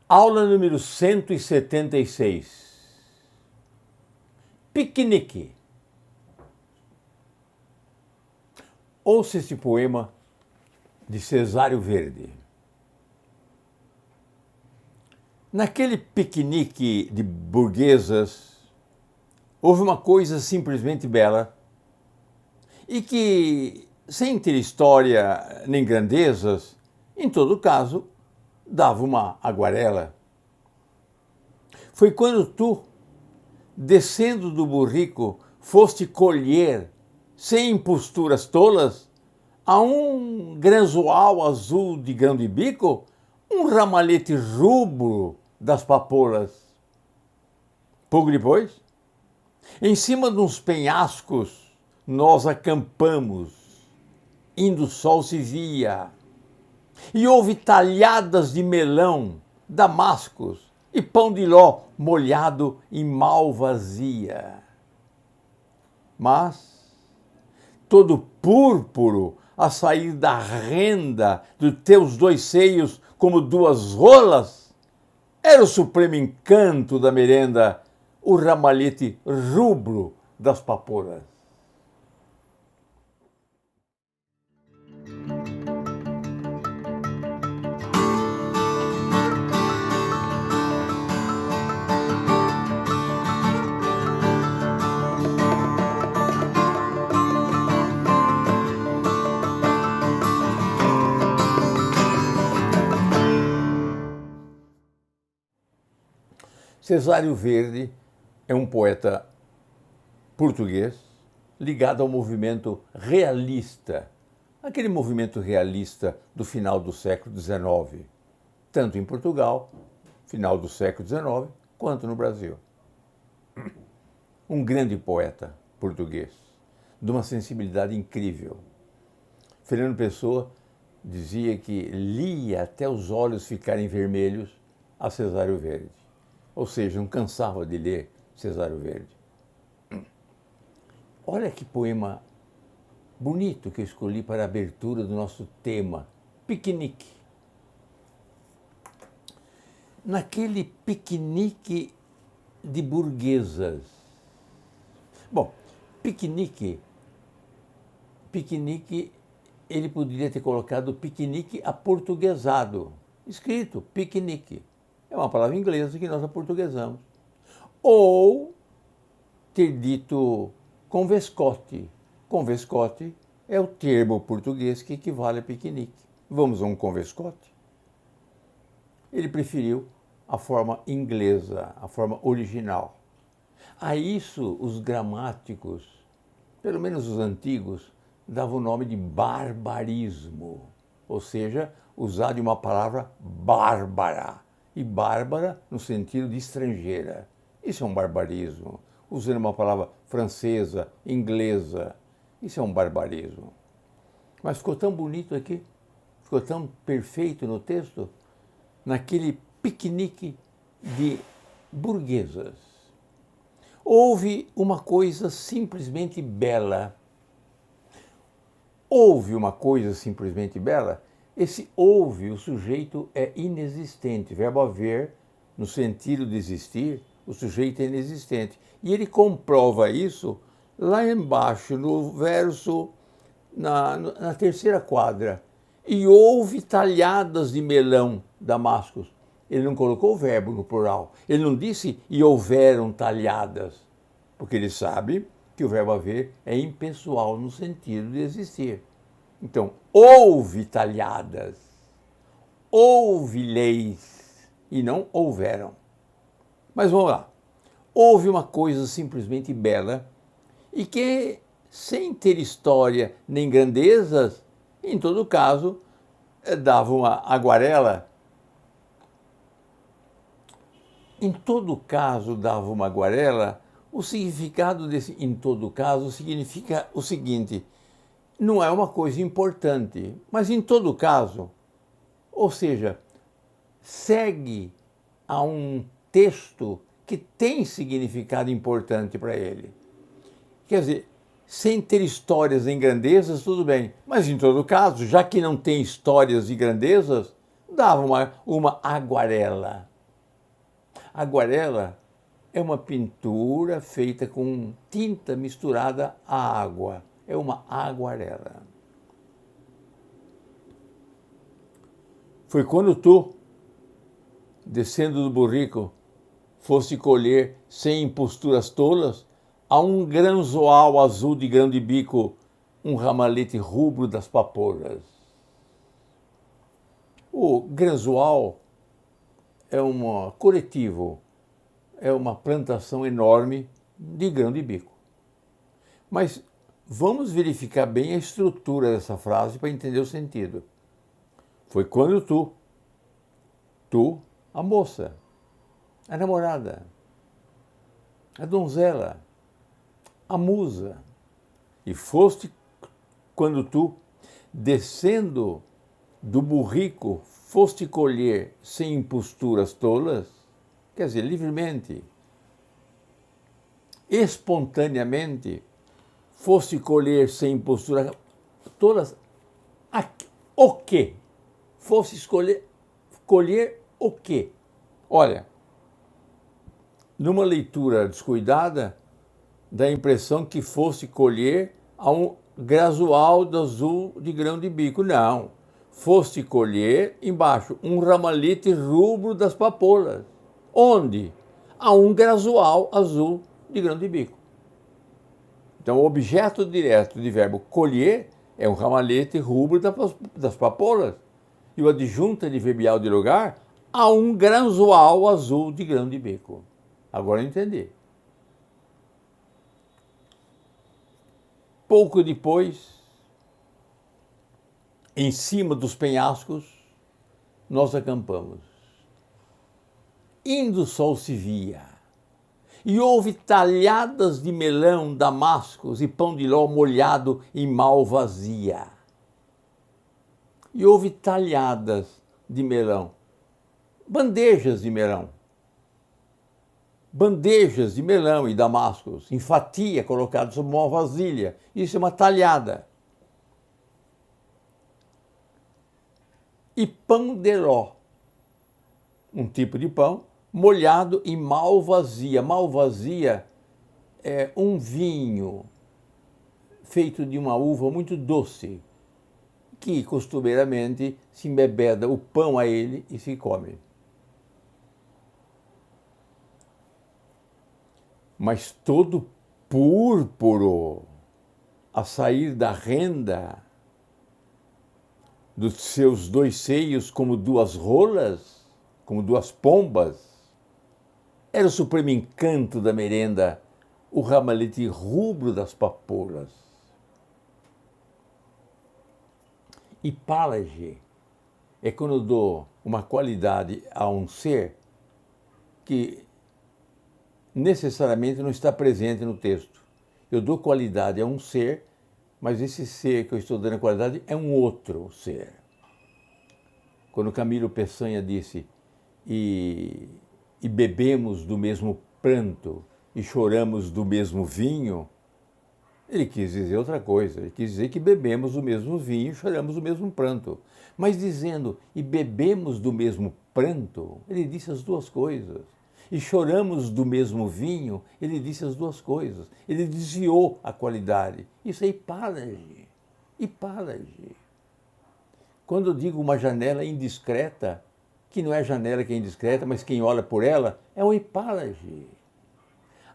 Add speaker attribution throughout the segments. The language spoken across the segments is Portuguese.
Speaker 1: Aula número 176. Piquenique. Ouça este poema de Cesário Verde. Naquele piquenique de burguesas, houve uma coisa simplesmente bela e que, sem ter história nem grandezas, em todo caso, dava uma aguarela. Foi quando tu, descendo do burrico, foste colher, sem imposturas tolas, a um granzoal azul de grão de bico, um ramalhete rubro das papoulas. Pouco depois, em cima de uns penhascos, nós acampamos, indo o sol se via, e houve talhadas de melão, damascos e pão de ló molhado em malvazia. Mas, todo púrpuro a sair da renda dos teus dois seios como duas rolas, era o supremo encanto da merenda, o ramalhete rubro das papoulas. Cesário Verde é um poeta português ligado ao movimento realista, aquele movimento realista do final do século XIX, tanto em Portugal, final do século XIX, quanto no Brasil. Um grande poeta português, de uma sensibilidade incrível. Fernando Pessoa dizia que lia até os olhos ficarem vermelhos a Cesário Verde. Ou seja, não cansava de ler Cesário Verde. Olha que poema bonito que eu escolhi para a abertura do nosso tema, piquenique. Naquele piquenique de burguesas. Bom, piquenique, ele poderia ter colocado piquenique aportuguesado, escrito piquenique. É uma palavra inglesa que nós aportuguesamos. Ou ter dito convescote. Convescote é o termo português que equivale a piquenique. Vamos a um convescote? Ele preferiu a forma inglesa, a forma original. A isso os gramáticos, pelo menos os antigos, davam o nome de barbarismo. Ou seja, usar de uma palavra bárbara. E bárbara no sentido de estrangeira. Isso é um barbarismo. Usando uma palavra francesa, inglesa, isso é um barbarismo. Mas ficou tão bonito aqui, ficou tão perfeito no texto, naquele piquenique de burguesas. Houve uma coisa simplesmente bela. Houve uma coisa simplesmente bela. Esse houve, o sujeito é inexistente. Verbo haver, no sentido de existir, o sujeito é inexistente. E ele comprova isso lá embaixo, no verso, na terceira quadra. E houve talhadas de melão, damascos. Ele não colocou o verbo no plural. Ele não disse e houveram talhadas. Porque ele sabe que o verbo haver é impessoal no sentido de existir. Então, houve talhadas, houve leis e não houveram. Mas vamos lá. Houve uma coisa simplesmente bela e que, sem ter história nem grandezas, em todo caso, dava uma aguarela. Em todo caso, dava uma aguarela. O significado desse em todo caso significa o seguinte: não é uma coisa importante, mas em todo caso, ou seja, segue a um texto que tem significado importante para ele. Quer dizer, sem ter histórias nem grandezas, tudo bem, mas em todo caso, já que não tem histórias e grandezas, dava uma aguarela. Aguarela é uma pintura feita com tinta misturada à água. É uma aguarela. Foi quando tu, descendo do burrico, foste colher, sem imposturas tolas, a um granzoal azul de grão de bico, um ramalhete rubro das papoulas. O granzoal é um coletivo, é uma plantação enorme de grão de bico. Mas vamos verificar bem a estrutura dessa frase para entender o sentido. Foi quando tu, a moça, a namorada, a donzela, a musa, e foste quando tu, descendo do burrico, foste colher sem imposturas tolas, quer dizer, livremente, espontaneamente, foste colher sem imposturas tolas, o quê? Fosse colher o quê? Olha, numa leitura descuidada, dá a impressão que fosse colher a um grazual do azul de grão de bico. Não, fosse colher embaixo um ramalhete rubro das papoulas. Onde? A um grazual azul de grão de bico. Então, o objeto direto de verbo colher é um ramalhete rubro das papoulas. E o adjunto adverbial de lugar, a um grazual azul de grão de bico. Agora eu entendi. Pouco depois, em cima dos penhascos, nós acampamos. Indo o sol se via, e houve talhadas de melão, damascos e pão de ló molhado em malvazia. E houve talhadas de melão, bandejas de melão. Bandejas de melão e damascos, em fatia, colocados sobre uma vasilha. Isso é uma talhada. E pão de ló, um tipo de pão, molhado em malvazia. Malvazia é um vinho feito de uma uva muito doce, que costumeiramente se embebeda o pão a ele e se come. Mas todo púrpuro a sair da renda dos seus dois seios como duas rolas, como duas pombas, era o supremo encanto da merenda, o ramalhete rubro das papoulas. E pálage é quando eu dou uma qualidade a um ser que necessariamente não está presente no texto. Eu dou qualidade a um ser, mas esse ser que eu estou dando qualidade é um outro ser. Quando Camilo Peçanha disse, e bebemos do mesmo pranto e choramos do mesmo vinho, ele quis dizer outra coisa. Ele quis dizer que bebemos do mesmo vinho e choramos do mesmo pranto. Mas dizendo, e bebemos do mesmo pranto, ele disse as duas coisas. E choramos do mesmo vinho, ele disse as duas coisas. Ele desviou a qualidade. Isso é hipálage. Hipálage. Quando eu digo uma janela indiscreta, que não é a janela que é indiscreta, mas quem olha por ela, é o hipálage.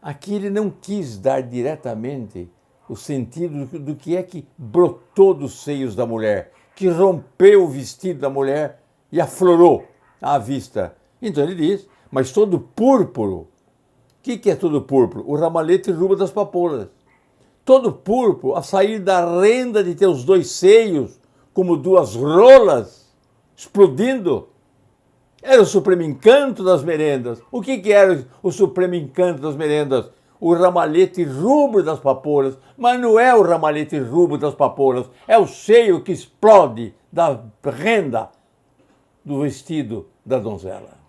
Speaker 1: Aqui ele não quis dar diretamente o sentido do que é que brotou dos seios da mulher, que rompeu o vestido da mulher e aflorou à vista. Então ele diz, mas todo púrpuro, o que é todo púrpuro? O ramalhete rubro das papoulas. Todo púrpuro a sair da renda de teus dois seios, como duas rolas, explodindo, era o supremo encanto das merendas. O que era o supremo encanto das merendas? O ramalhete rubro das papoulas. Mas não é o ramalhete rubro das papoulas, é o seio que explode da renda do vestido da donzela.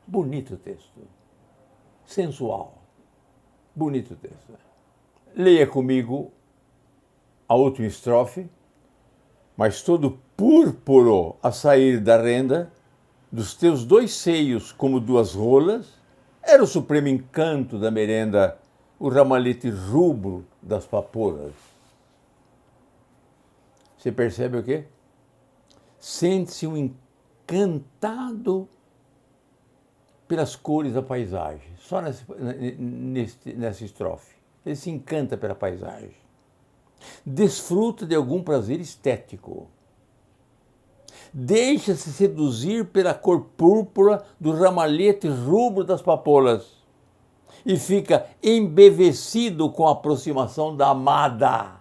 Speaker 1: Bonito texto. Sensual. Bonito texto. Leia comigo a última estrofe. Mas todo púrpuro a sair da renda dos teus dois seios como duas rolas, Era o supremo encanto da merenda, o ramalhete rubro das papolas. Você percebe o quê? Sente-se um encantado pelas cores da paisagem, só nessa estrofe. Ele se encanta pela paisagem. Desfruta de algum prazer estético. Deixa-se seduzir pela cor púrpura do ramalhete rubro das papolas e fica embevecido com a aproximação da amada.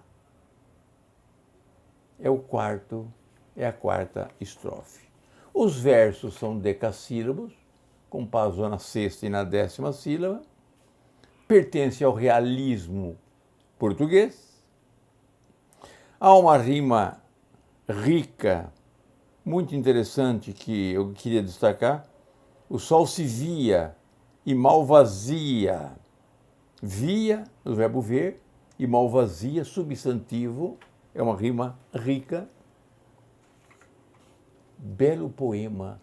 Speaker 1: É a quarta estrofe. Os versos são decassílabos, com pausa na sexta e na 10ª sílaba, pertence ao realismo português. Há uma rima rica, muito interessante, que eu queria destacar. O sol se via e mal vazia. Via, o verbo ver, e mal vazia, substantivo. É uma rima rica. Belo poema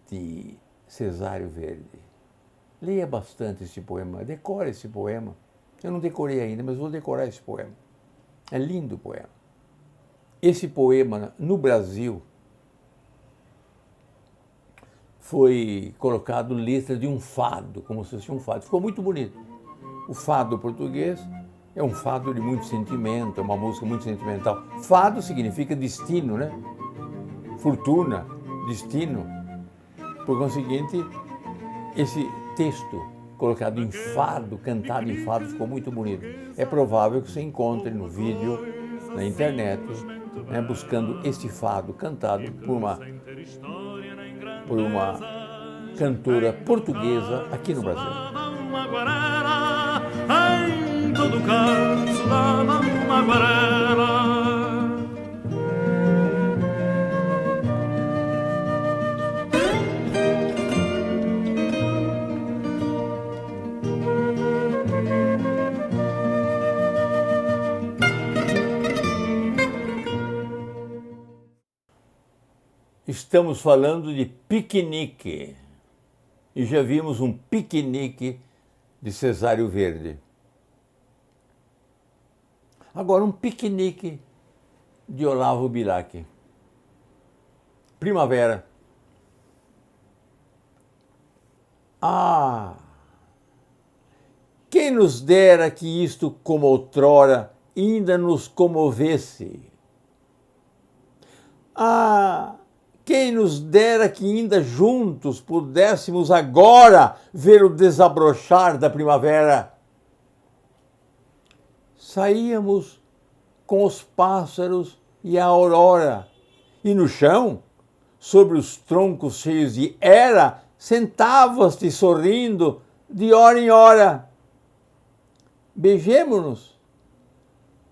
Speaker 1: de Cesário Verde. Leia bastante esse poema, decore esse poema. Eu não decorei ainda, mas vou decorar esse poema. É lindo o poema. Esse poema, no Brasil, foi colocado letra de um fado, como se fosse um fado. Ficou muito bonito. O fado português é um fado de muito sentimento, é uma música muito sentimental. Fado significa destino, né? Fortuna, destino. Por conseguinte, esse texto colocado em fado, cantado em fado, ficou muito bonito. É provável que você encontre no vídeo, na internet, né, buscando este fado cantado por uma cantora portuguesa aqui no Brasil.
Speaker 2: Em todo caso, dava uma aquarela.
Speaker 1: Estamos falando de piquenique e já vimos um piquenique de Cesário Verde. Agora um piquenique de Olavo Bilac. Primavera. Ah! Quem nos dera que isto, como outrora, ainda nos comovesse. Ah! Quem nos dera que ainda juntos pudéssemos agora ver o desabrochar da primavera. Saíamos com os pássaros e a aurora, e no chão, sobre os troncos cheios de era, sentavas-te sorrindo de hora em hora. Beijemo-nos,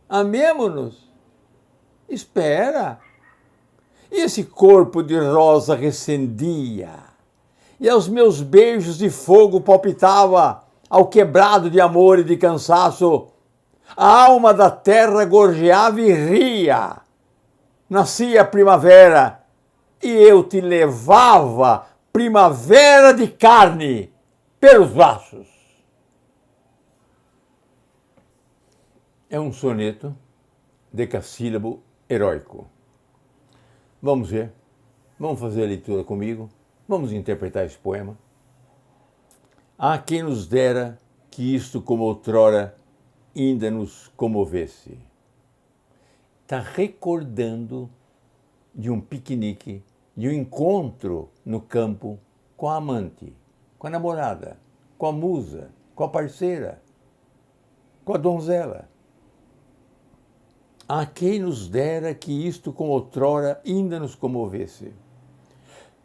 Speaker 1: amemo-nos, espera. E esse corpo de rosa recendia, e aos meus beijos de fogo palpitava, ao quebrado de amor e de cansaço, a alma da terra gorjeava e ria. Nascia a primavera, e eu te levava, primavera de carne, pelos braços. É um soneto decassílabo heróico. Vamos ver, vamos fazer a leitura comigo, vamos interpretar esse poema. Há quem nos dera que isto, como outrora, ainda nos comovesse. Está recordando de um piquenique, de um encontro no campo com a amante, com a namorada, com a musa, com a parceira, com a donzela. Há quem nos dera que isto, como outrora, ainda nos comovesse.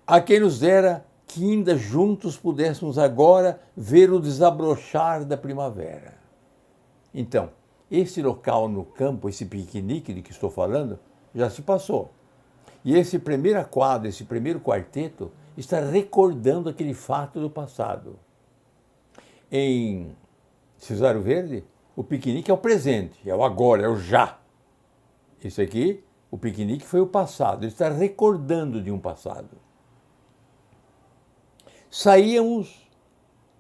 Speaker 1: Há quem nos dera que ainda juntos pudéssemos agora ver o desabrochar da primavera. Então, esse local no campo, esse piquenique de que estou falando, já se passou. E esse primeiro quadro, esse primeiro quarteto, está recordando aquele fato do passado. Em Cesário Verde, o piquenique é o presente, é o agora, é o já. Isso aqui, o piquenique foi o passado, ele está recordando de um passado. Saíamos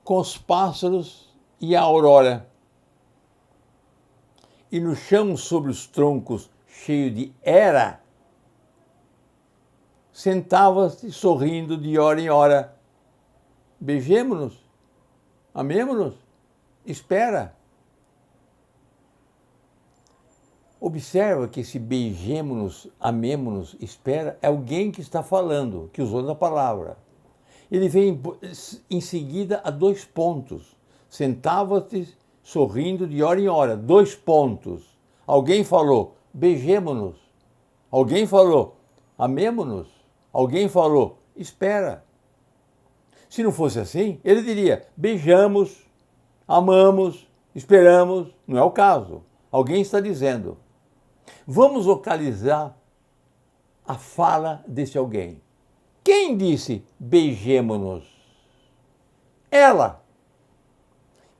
Speaker 1: com os pássaros e a aurora. E no chão, sobre os troncos, cheio de era, sentava-se sorrindo de hora em hora. Beijemo-nos, amemo-nos, espera. Observa que esse beijemo-nos, amemo-nos, espera, é alguém que está falando, que usou a palavra. Ele vem em seguida a 2 pontos. Sentava-se sorrindo de hora em hora, 2 pontos. Alguém falou, beijemo-nos. Alguém falou, amemo-nos. Alguém falou, espera. Se não fosse assim, ele diria, beijamos, amamos, esperamos. Não é o caso. Alguém está dizendo. Vamos localizar a fala desse alguém. Quem disse beijemo-nos? Ela.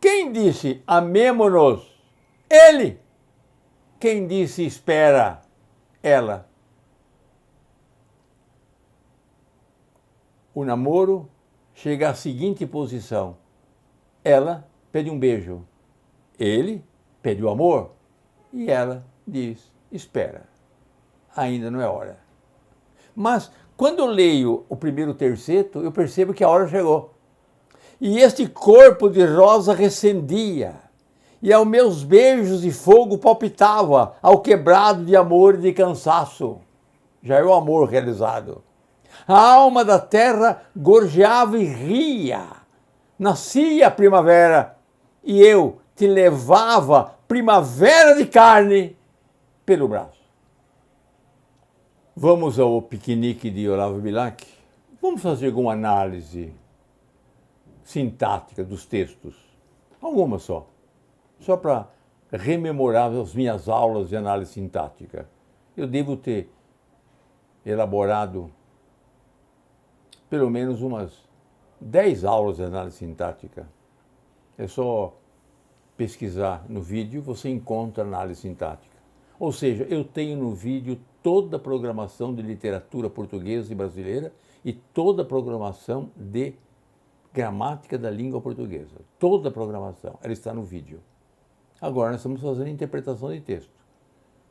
Speaker 1: Quem disse amemo-nos? Ele. Quem disse espera? Ela. O namoro chega à seguinte posição. Ela pede um beijo. Ele pede o amor. E ela diz, espera. Ainda não é hora. Mas quando eu leio o primeiro terceto, eu percebo que a hora chegou. E este corpo de rosa recendia, e aos meus beijos de fogo palpitava, ao quebrado de amor e de cansaço. Já é o amor realizado. A alma da terra gorjeava e ria. Nascia a primavera, e eu te levava, primavera de carne, pelo braço. Vamos ao piquenique de Olavo Bilac? Vamos fazer alguma análise sintática dos textos. Alguma só para rememorar as minhas aulas de análise sintática. Eu devo ter elaborado pelo menos umas 10 aulas de análise sintática. É só pesquisar no vídeo, você encontra análise sintática. Ou seja, eu tenho no vídeo toda a programação de literatura portuguesa e brasileira e toda a programação de gramática da língua portuguesa. Toda a programação, ela está no vídeo. Agora nós estamos fazendo interpretação de texto.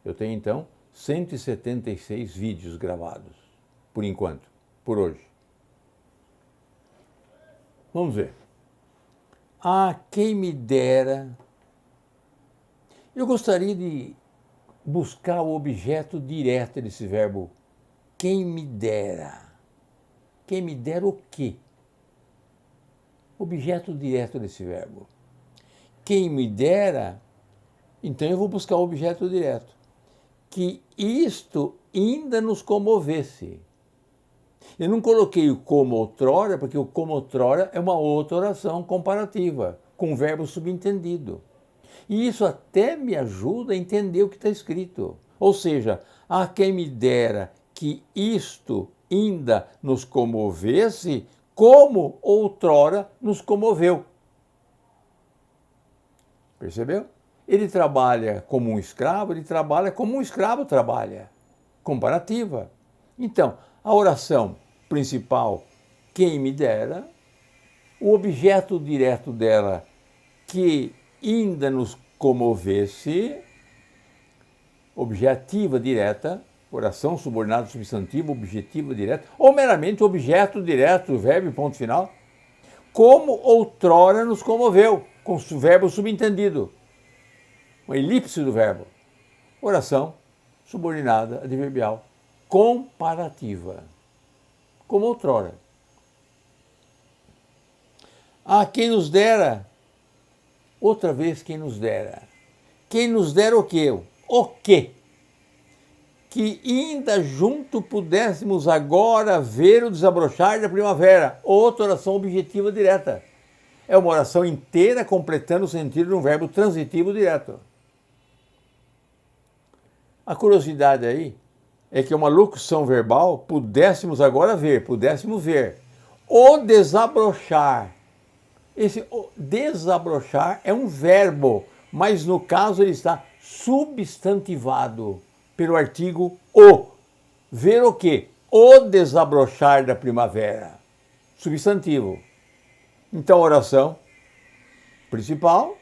Speaker 1: Eu tenho então 176 vídeos gravados, por enquanto, por hoje. Vamos ver. Ah, quem me dera. Eu gostaria de buscar o objeto direto desse verbo. Quem me dera. Quem me dera o quê? Objeto direto desse verbo. Quem me dera, então eu vou buscar o objeto direto. Que isto ainda nos comovesse. Eu não coloquei o como outrora, porque o como outrora é uma outra oração comparativa, com verbo subentendido. E isso até me ajuda a entender o que está escrito. Ou seja, a quem me dera que isto ainda nos comovesse, como outrora nos comoveu. Percebeu? Ele trabalha como um escravo, ele trabalha como um escravo trabalha. Comparativa. Então, a oração principal, quem me dera, o objeto direto dela, que ainda nos comovesse, objetiva direta, oração subordinada substantivo, objetiva direta, ou meramente objeto direto, verbo e ponto final, como outrora nos comoveu, com o verbo subentendido, uma elipse do verbo, oração subordinada adverbial, comparativa, como outrora. Ah, quem nos dera, outra vez quem nos dera. Quem nos dera o quê? O quê? Que ainda junto pudéssemos agora ver o desabrochar da primavera. Outra oração objetiva direta. É uma oração inteira completando o sentido de um verbo transitivo direto. A curiosidade aí é que é uma locução verbal, pudéssemos agora ver, pudéssemos ver. O desabrochar. Esse desabrochar é um verbo, mas no caso ele está substantivado pelo artigo o. Ver o quê? O desabrochar da primavera. Substantivo. Então a oração principal,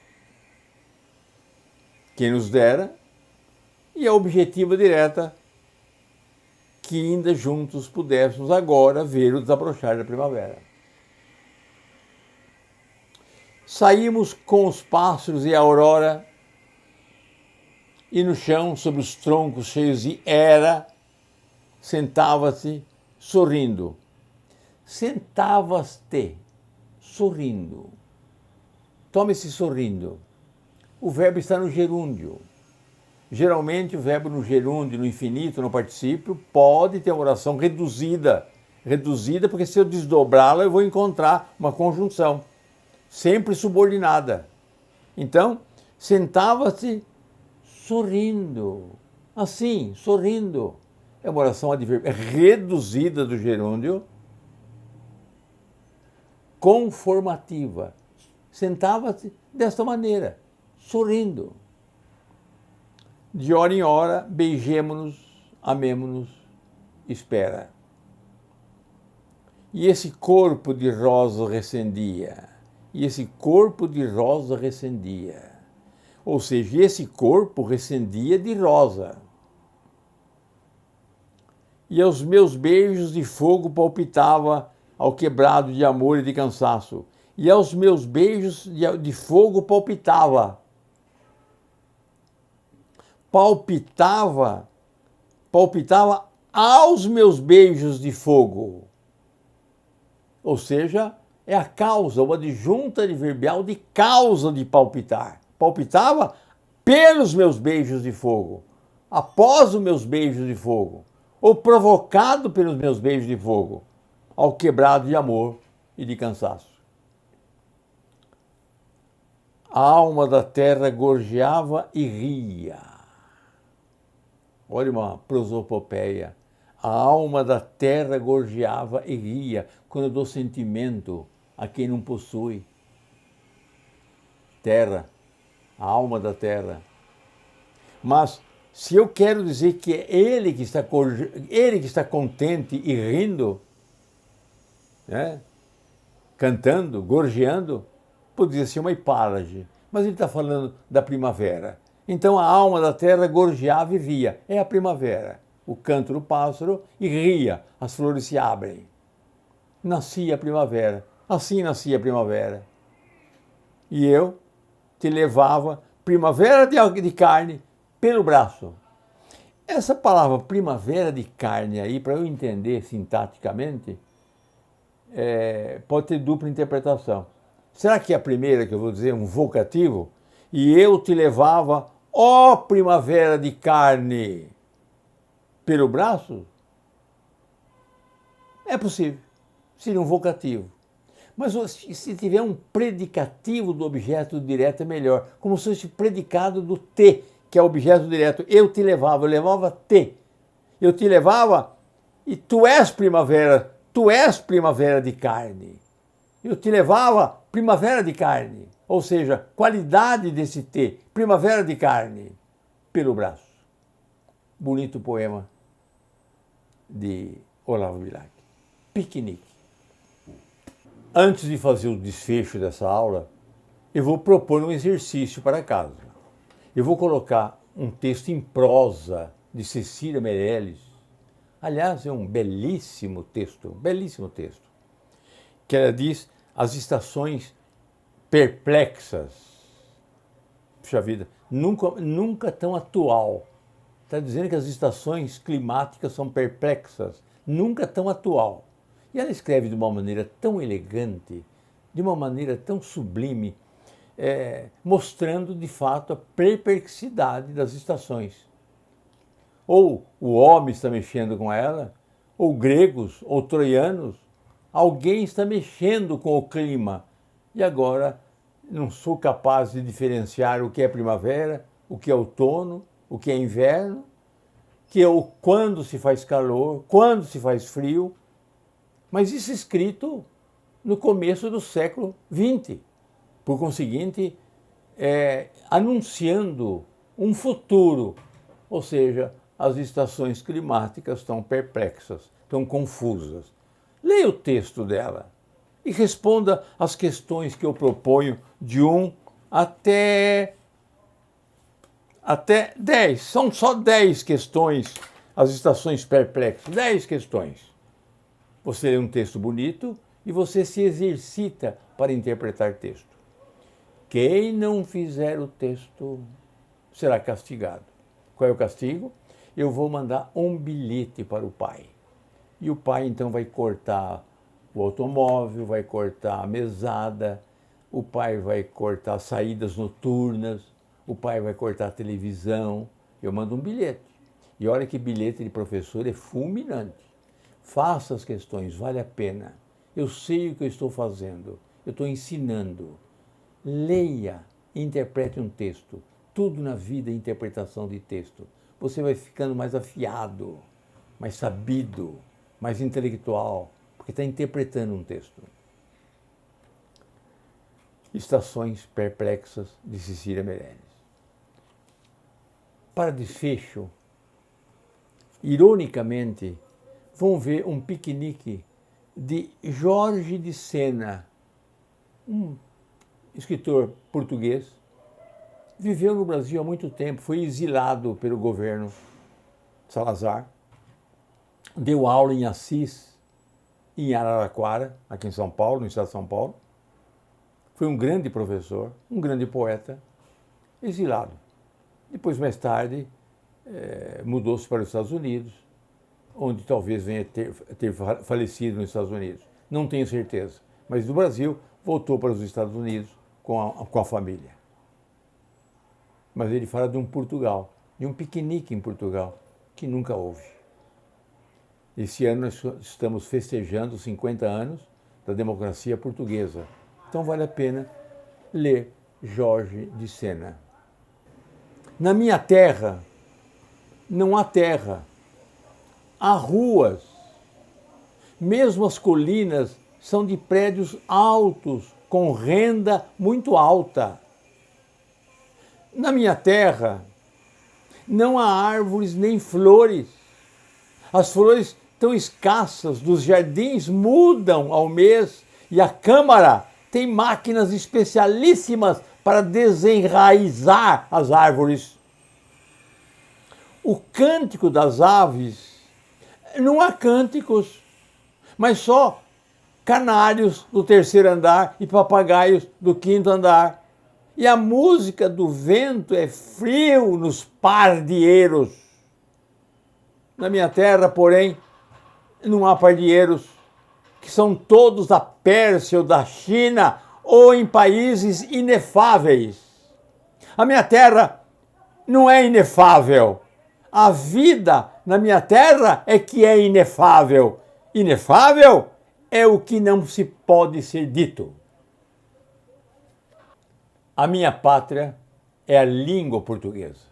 Speaker 1: quem nos dera, e a objetiva direta, que ainda juntos pudéssemos agora ver o desabrochar da primavera. Saímos com os pássaros e a aurora, e no chão, sobre os troncos cheios de era, sentava-se sorrindo. Sentavas-te sorrindo. Tome-se sorrindo. O verbo está no gerúndio. Geralmente o verbo no gerúndio, no infinito, no particípio, pode ter uma oração reduzida. Reduzida porque se eu desdobrá-la eu vou encontrar uma conjunção, sempre subordinada. Então, sentava-se sorrindo. Assim, sorrindo. É uma oração reduzida do gerúndio, conformativa. Sentava-se desta maneira, sorrindo. De hora em hora, beijemo-nos, amemo-nos, espera. E esse corpo de rosa recendia, e esse corpo de rosa recendia. Ou seja, esse corpo recendia de rosa. E aos meus beijos de fogo palpitava ao quebrado de amor e de cansaço. E aos meus beijos de fogo palpitava. Palpitava aos meus beijos de fogo. Ou seja, é a causa, uma adjunta adverbial de causa de palpitar. Palpitava pelos meus beijos de fogo, após os meus beijos de fogo, ou provocado pelos meus beijos de fogo, ao quebrado de amor e de cansaço. A alma da terra gorjeava e ria. Olha uma prosopopeia. A alma da terra gorjeava e ria quando eu dou sentimento a quem não possui. Terra, a alma da terra. Mas se eu quero dizer que é ele que está contente e rindo, né? Cantando, gorjeando, poderia ser uma hipálage, mas ele está falando da primavera. Então a alma da terra gorjeava e ria. É a primavera. O canto do pássaro e ria. As flores se abrem. Nascia a primavera. Assim nascia a primavera. E eu te levava, primavera de carne, pelo braço. Essa palavra primavera de carne aí, para eu entender sintaticamente, pode ter dupla interpretação. Será que é a primeira que eu vou dizer, um vocativo? E eu te levava, ó primavera de carne, pelo braço? É possível, seria um vocativo. Mas se tiver um predicativo do objeto direto é melhor, como se fosse predicado do te, que é o objeto direto. Eu te levava, eu levava te. Eu te levava e tu és primavera de carne. Eu te levava primavera de carne, ou seja, qualidade desse te, primavera de carne, pelo braço. Bonito poema de Olavo Bilac. Piquenique. Antes de fazer o desfecho dessa aula, eu vou propor um exercício para casa. Eu vou colocar um texto em prosa de Cecília Meirelles. Aliás, é um belíssimo texto, que ela diz as estações perplexas. Puxa vida, nunca tão atual. Está dizendo que as estações climáticas são perplexas, nunca tão atual. E ela escreve de uma maneira tão elegante, de uma maneira tão sublime, mostrando de fato a perplexidade das estações. Ou o homem está mexendo com ela, ou gregos, ou troianos, alguém está mexendo com o clima. E agora não sou capaz de diferenciar o que é primavera, o que é outono, o que é inverno, que é quando se faz calor, quando se faz frio. Mas isso escrito no começo do século XX, por conseguinte, anunciando um futuro, ou seja, as estações climáticas estão perplexas, estão confusas. Leia o texto dela e responda às questões que eu proponho de 1 até 10. São só 10 questões, as estações perplexas, 10 questões. Você lê um texto bonito e você se exercita para interpretar texto. Quem não fizer o texto será castigado. Qual é o castigo? Eu vou mandar um bilhete para o pai. E o pai então vai cortar o automóvel, vai cortar a mesada, o pai vai cortar saídas noturnas, o pai vai cortar a televisão. Eu mando um bilhete. E olha que bilhete de professor é fulminante. Faça as questões, vale a pena. Eu sei o que eu estou fazendo, eu estou ensinando. Leia e interprete um texto. Tudo na vida é interpretação de texto. Você vai ficando mais afiado, mais sabido, mais intelectual, porque está interpretando um texto. Estações perplexas de Cecília Meirelles. Para desfecho, ironicamente, vão ver um piquenique de Jorge de Sena, um escritor português, viveu no Brasil há muito tempo, foi exilado pelo governo Salazar, deu aula em Assis, em Araraquara, aqui em São Paulo, no estado de São Paulo. Foi um grande professor, um grande poeta, exilado. Depois, mais tarde, mudou-se para os Estados Unidos, onde talvez venha ter falecido nos Estados Unidos. Não tenho certeza. Mas do Brasil, voltou para os Estados Unidos com a família. Mas ele fala de um Portugal, de um piquenique em Portugal, que nunca houve. Esse ano nós estamos festejando 50 anos da democracia portuguesa. Então vale a pena ler Jorge de Sena. Na minha terra, não há terra. Há ruas. Mesmo as colinas são de prédios altos, com renda muito alta. Na minha terra, não há árvores nem flores. As flores tão escassas dos jardins mudam ao mês e a Câmara tem máquinas especialíssimas para desenraizar as árvores. O cântico das aves, não há cânticos, mas só canários do terceiro andar e papagaios do quinto andar. E a música do vento é frio nos pardieiros. Na minha terra, porém, não há pardieiros, que são todos da Pérsia ou da China ou em países inefáveis. A minha terra não é inefável. A vida na minha terra é que é inefável. Inefável é o que não se pode ser dito. A minha pátria é a língua portuguesa.